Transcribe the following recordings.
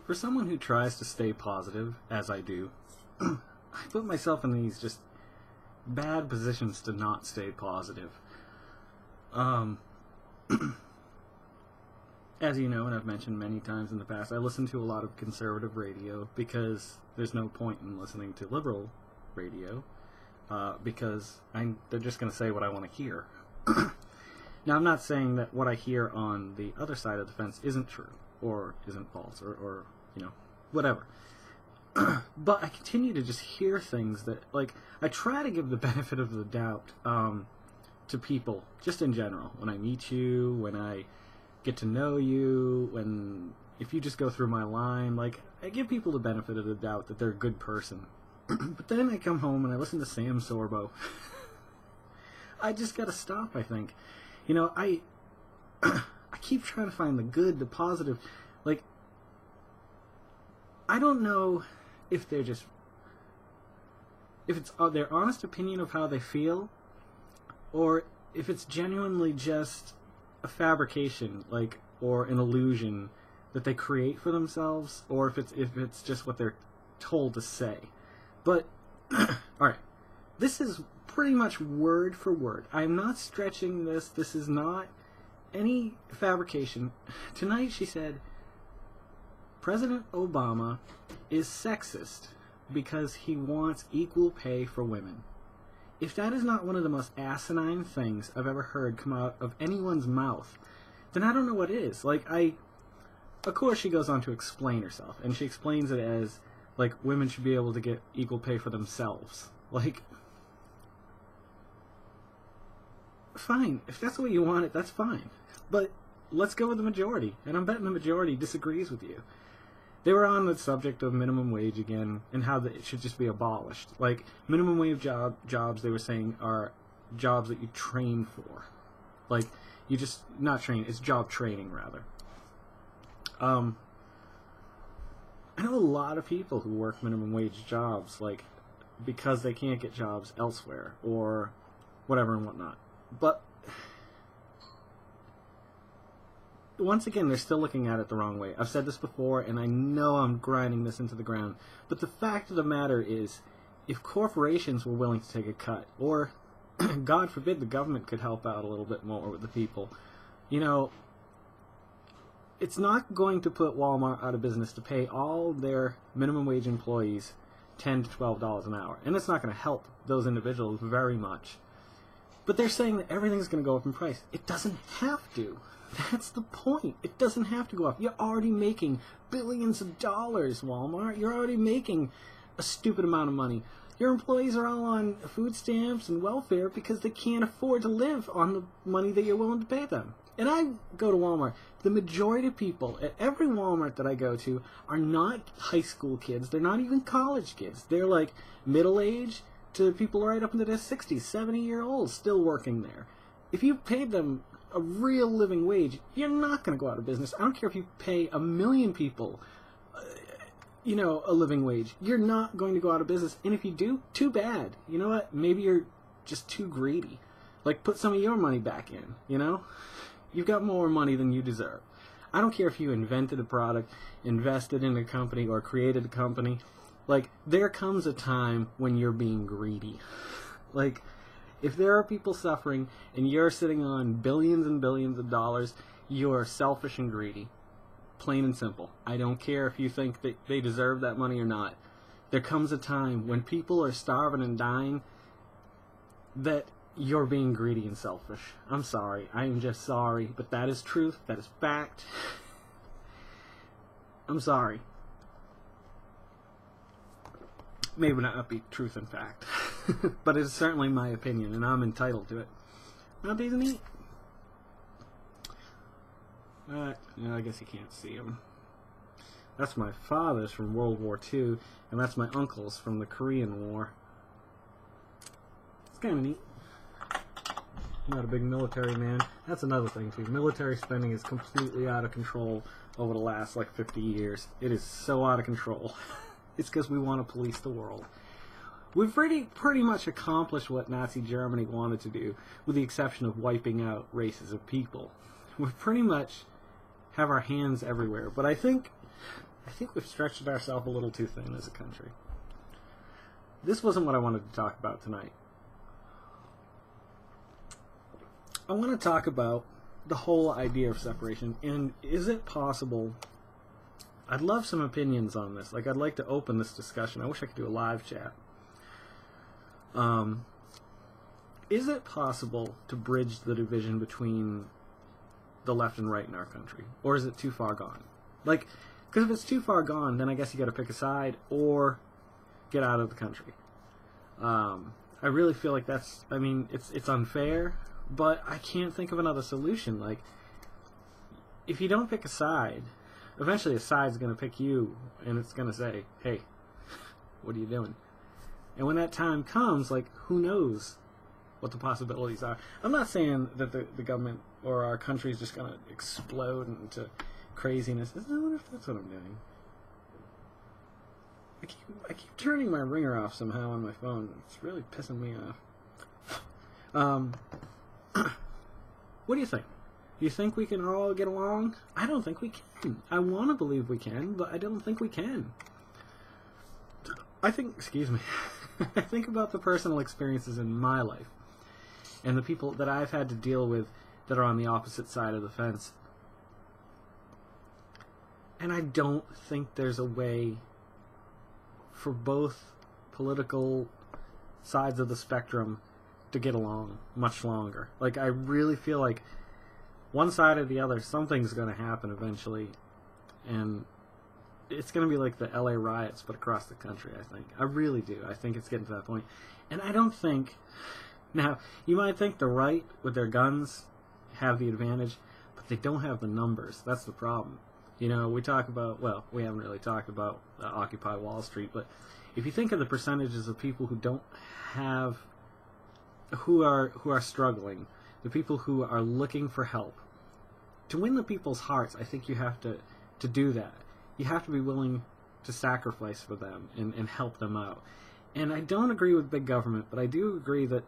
for someone who tries to stay positive, as I do, I put myself in these just bad positions to not stay positive. As you know, and I've mentioned many times in the past, I listen to a lot of conservative radio because there's no point in listening to liberal radio because they're just going to say what I want to hear. Now, I'm not saying that what I hear on the other side of the fence isn't true or isn't false or whatever. But I continue to just hear things that, like, I try to give the benefit of the doubt to people, just in general. When I meet you, when I get to know you, if you just go through my line, like, I give people the benefit of the doubt that they're a good person. But then I come home and I listen to Sam Sorbo. I just gotta stop, I think. I keep trying to find the good, the positive. Like, I don't know if they're just... if it's their honest opinion of how they feel, or if it's genuinely just a fabrication, like, or an illusion that they create for themselves, or if it's just what they're told to say. But, alright, this is pretty much word for word. I'm not stretching this. This is not any fabrication. Tonight she said, President Obama is sexist because he wants equal pay for women. If that is not one of the most asinine things I've ever heard come out of anyone's mouth, then I don't know what is. Like, of course she goes on to explain herself, and she explains it as, like, women should be able to get equal pay for themselves. Like, fine. If that's the way you want it, that's fine. But let's go with the majority, and I'm betting the majority disagrees with you. They were on the subject of minimum wage again, and how it should just be abolished. Like, minimum wage jobs, they were saying, are jobs that you train for. Like, you just, not train, it's job training, rather. I know a lot of people who work minimum wage jobs, like, because they can't get jobs elsewhere, or whatever and whatnot. But once again, they're still looking at it the wrong way. I've said this before, and I know I'm grinding this into the ground. But the fact of the matter is, if corporations were willing to take a cut, or, God forbid, the government could help out a little bit more with the people, it's not going to put Walmart out of business to pay all their minimum wage employees $10 to $12 an hour. And it's not going to help those individuals very much. But they're saying that everything's going to go up in price. It doesn't have to. That's the point. It doesn't have to go up. You're already making billions of dollars, Walmart. You're already making a stupid amount of money. Your employees are all on food stamps and welfare because they can't afford to live on the money that you're willing to pay them. And I go to Walmart. The majority of people at every Walmart that I go to are not high school kids. They're not even college kids. They're like middle-aged to people right up into their 60s, 70-year-olds still working there. If you paid them a real living wage, you're not going to go out of business. I don't care if you pay 1 million people, a living wage. You're not going to go out of business. And if you do, too bad. You know what? Maybe you're just too greedy. Like, put some of your money back in, You've got more money than you deserve. I don't care if you invented a product, invested in a company, or created a company. Like, there comes a time when you're being greedy. Like, if there are people suffering and you're sitting on billions and billions of dollars, you're selfish and greedy. Plain and simple. I don't care if you think that they deserve that money or not. There comes a time when people are starving and dying that you're being greedy and selfish. I'm sorry. I am just sorry. But that is truth. That is fact. I'm sorry. Maybe not be truth and fact. But it's certainly my opinion, and I'm entitled to it. Not these neat. I guess you can't see them. That's my father's from World War II, and that's my uncle's from the Korean War. It's kind of neat. I'm not a big military man. That's another thing, too. Military spending is completely out of control over the last, 50 years. It is so out of control. It's because we want to police the world. We've pretty much accomplished what Nazi Germany wanted to do, with the exception of wiping out races of people. We pretty much have our hands everywhere. But I think I think we've stretched ourselves a little too thin as a country. This wasn't what I wanted to talk about tonight. I want to talk about the whole idea of separation, and is it possible... I'd love some opinions on this. Like, I'd like to open this discussion. I wish I could do a live chat. Is it possible to bridge the division between the left and right in our country? Or is it too far gone? Like, because if it's too far gone, then I guess you got to pick a side or get out of the country. I really feel like that's, I mean, it's unfair, but I can't think of another solution. Like, if you don't pick a side, eventually a side's going to pick you, and it's going to say, hey, what are you doing? And when that time comes, like, who knows what the possibilities are. I'm not saying that the government or our country is just going to explode into craziness. I wonder if that's what I'm doing. I keep turning my ringer off somehow on my phone. It's really pissing me off. What do you think? Do you think we can all get along? I don't think we can. I want to believe we can, but I don't think we can. I think about the personal experiences in my life and the people that I've had to deal with that are on the opposite side of the fence. And I don't think there's a way for both political sides of the spectrum to get along much longer. Like, I really feel like one side or the other, something's going to happen eventually, and it's going to be like the LA riots, but across the country, I think. I really do. I think it's getting to that point. And I don't think... Now, you might think the right, with their guns, have the advantage, but they don't have the numbers. That's the problem. You know, we talk about... Well, we haven't really talked about Occupy Wall Street, but if you think of the percentages of people who don't have... who are struggling, the people who are looking for help, to win the people's hearts, I think you have to do that. You have to be willing to sacrifice for them and help them out. And I don't agree with big government, but I do agree that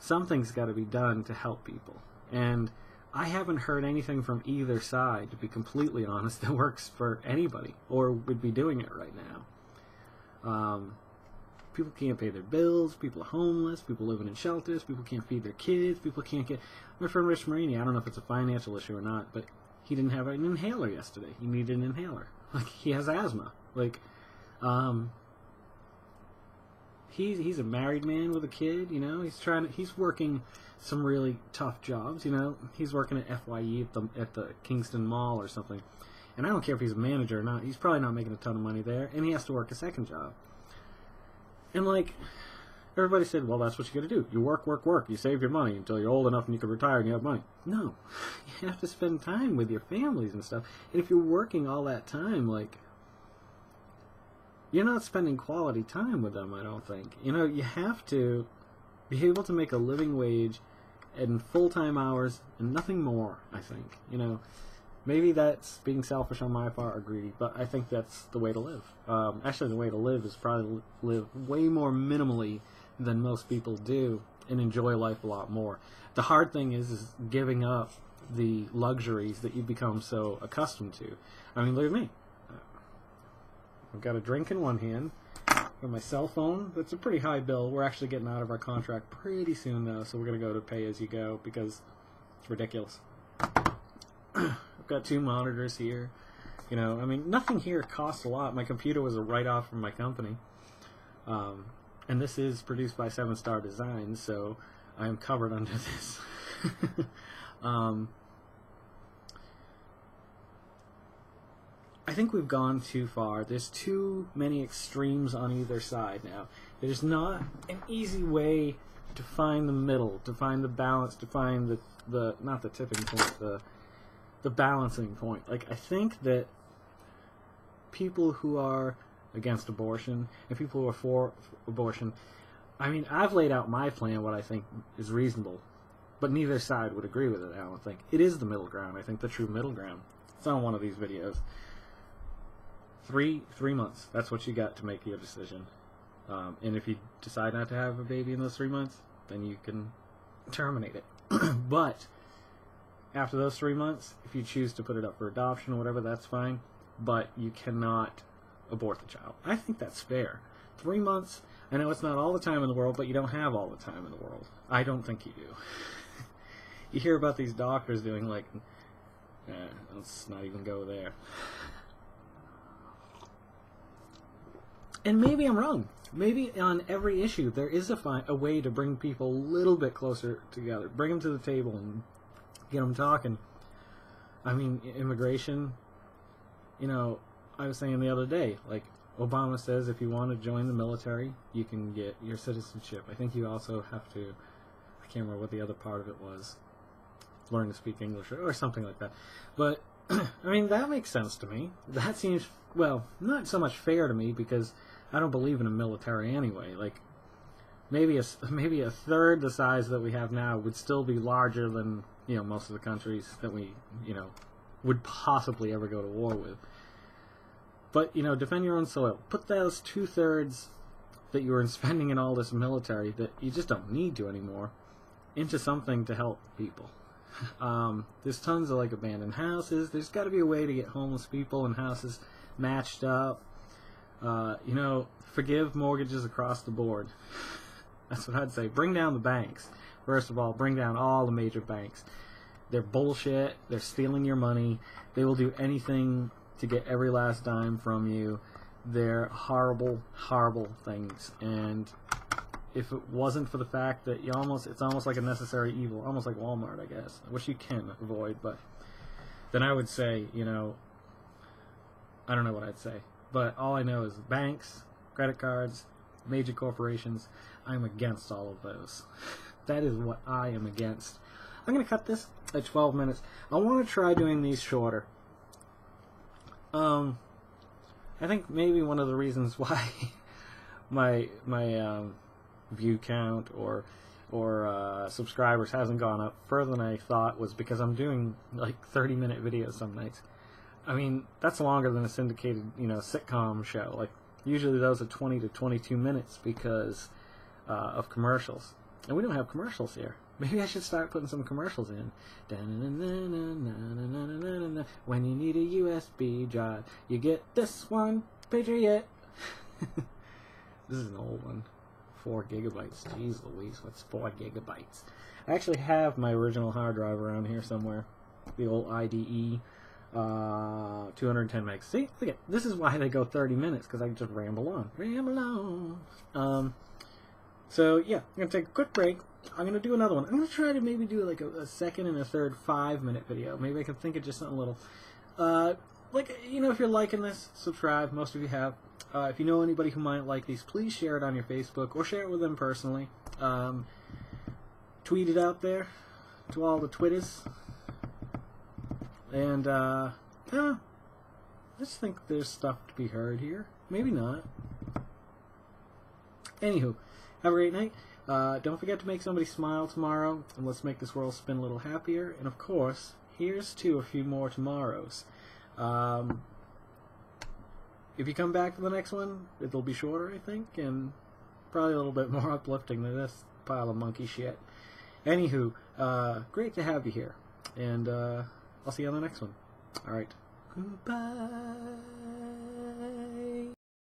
something's got to be done to help people. And I haven't heard anything from either side, to be completely honest, that works for anybody or would be doing it right now. People can't pay their bills, people are homeless, people living in shelters, people can't feed their kids, people can't get... My friend Rich Marini, I don't know if it's a financial issue or not, but he didn't have an inhaler yesterday. He needed an inhaler. Like, he has asthma. Like, he's a married man with a kid, you know, he's working some really tough jobs, you know, he's working at FYE at the Kingston Mall or something, and I don't care if he's a manager or not, he's probably not making a ton of money there, and he has to work a second job. And, like, everybody said, well, that's what you gotta do. You work, you save your money until you're old enough and you can retire and you have money. No. You have to spend time with your families and stuff. And if you're working all that time, like, you're not spending quality time with them, I don't think. You know, you have to be able to make a living wage and full-time hours and nothing more, I think. You know, maybe that's being selfish on my part or greedy, but I think that's the way to live. Actually, the way to live is probably live way more minimally than most people do and enjoy life a lot more. The hard thing is giving up the luxuries that you become so accustomed to. I mean, look at me. I've got a drink in one hand, got my cell phone. That's a pretty high bill. We're actually getting out of our contract pretty soon, though, so we're going to go to pay-as-you-go because it's ridiculous. I've got 2 monitors here. You know, I mean, nothing here costs a lot. My computer was a write-off from my company. And this is produced by 7 Star Design, so I am covered under this. I think we've gone too far. There's too many extremes on either side now. There's not an easy way to find the middle, to find the balance, to find the not the tipping point, the balancing point. Like, I think that people who are against abortion and people who are for abortion, I mean, I've laid out my plan, what I think is reasonable, but neither side would agree with it, I don't think. It is the middle ground, I think, the true middle ground. It's on one of these videos. 3 months, that's what you got to make your decision. And if you decide not to have a baby in those 3 months, then you can terminate it. But after those 3 months, if you choose to put it up for adoption or whatever, that's fine. but you cannot abort the child. I think that's fair. 3 months, I know it's not all the time in the world, but you don't have all the time in the world. I don't think you do. You hear about these doctors doing like, let's not even go there. And maybe I'm wrong. Maybe on every issue there is a way to bring people a little bit closer together. Bring them to the table and get them talking. I mean, immigration, you know, I was saying the other day, like, Obama says if you want to join the military, you can get your citizenship. I think you also have to, I can't remember what the other part of it was, learn to speak English or something like that. But, I mean, that makes sense to me. That seems, well, not so much fair to me because I don't believe in a military anyway. Like, maybe a third the size that we have now would still be larger than, you know, most of the countries that we, you know, would possibly ever go to war with. But, you know, defend your own soil. Put those 2/3 that you were spending in all this military that you just don't need to anymore into something to help people. There's tons of, like, abandoned houses. There's got to be a way to get homeless people and houses matched up. You know, forgive mortgages across the board. That's what I'd say. Bring down the banks. First of all, bring down all the major banks. They're bullshit. They're stealing your money. They will do anything to get every last dime from you. They're horrible, horrible things. And if it wasn't for the fact that it's almost like a necessary evil, almost like Walmart, I guess, which you can avoid, but then I would say, you know, I don't know what I'd say. But all I know is banks, credit cards, major corporations, I'm against all of those. That is what I am against. I'm going to cut this at 12 minutes. I want to try doing these shorter. I think maybe one of the reasons why my view count or subscribers hasn't gone up further than I thought was because I'm doing like 30-minute videos some nights. I mean, that's longer than a syndicated, you know, sitcom show. Like, usually those are 20 to 22 minutes because of commercials. And we don't have commercials here. Maybe I should start putting some commercials in. When you need a USB drive, you get this one, Patriot. This is an old one. 4 gigabytes. Jeez Louise, what's 4 gigabytes? I actually have my original hard drive around here somewhere. The old IDE. 210 megs. See? Look at this is why they go 30 minutes, because I can just ramble on. So, yeah, I'm going to take a quick break. I'm going to do another one. I'm going to try to maybe do like a second and a third 5-minute video. Maybe I can think of just something little. Like, you know, if you're liking this, subscribe. Most of you have. If you know anybody who might like these, please share it on your Facebook or share it with them personally. Tweet it out there to all the Twitters. And, yeah, I just think there's stuff to be heard here. Maybe not. Anywho, have a great night. Don't forget to make somebody smile tomorrow, and let's make this world spin a little happier. And, of course, here's to a few more tomorrows. If you come back for the next one, it'll be shorter, I think, and probably a little bit more uplifting than this pile of monkey shit. Anywho, great to have you here. And, I'll see you on the next one. Alright. Goodbye.